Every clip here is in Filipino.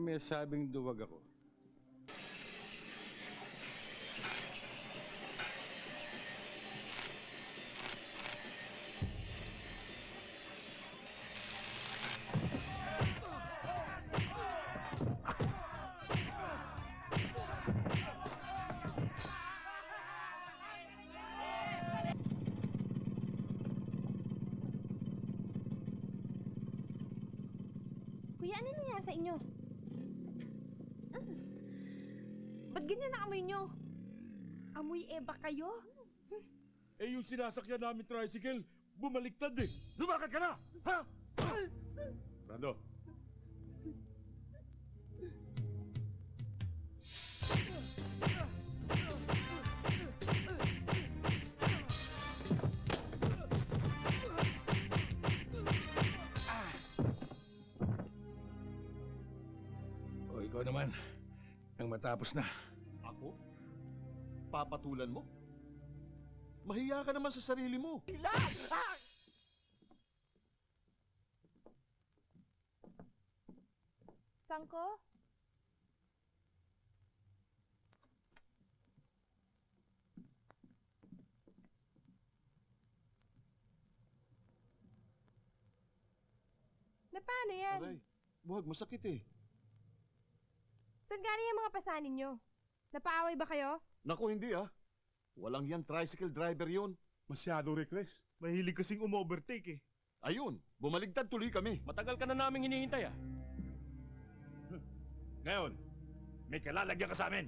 may sabing duwag ako. Kuya, ano nangyari sa inyo? Ba't ganyan na amoy nyo? Amoy eba kayo? Eh yung sinasakyan namin tricycle, bumaliktad eh. Lumakad ka na! Ha? Brando. O ikaw naman, nang matapos na. Ako? Papatulan mo? Mahiya ka naman sa sarili mo. Sangko? Na paano yan? Aray, buwag, masakit eh. Saan galing yung mga pasanin nyo? Napaaway ba kayo? Naku, hindi ah. Walang yan tricycle driver yun. Masyado reckless. Mahilig kasing umovertake eh. Ayun, bumaligtad tuloy kami. Matagal ka na naming hinihintay ah. Ngayon, may kalalagyan ka sa amin.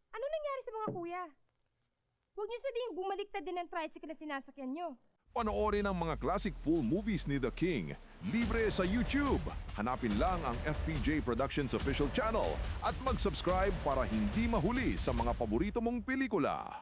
Ano nangyari sa mga kuya? Huwag niyo sabihing bumaliktad din ang tricycle na sinasakyan nyo. Panoorin ang mga classic full movies ni The King. Libre sa YouTube. Hanapin lang ang FPJ Productions official channel at mag-subscribe para hindi mahuli sa mga paborito mong pelikula.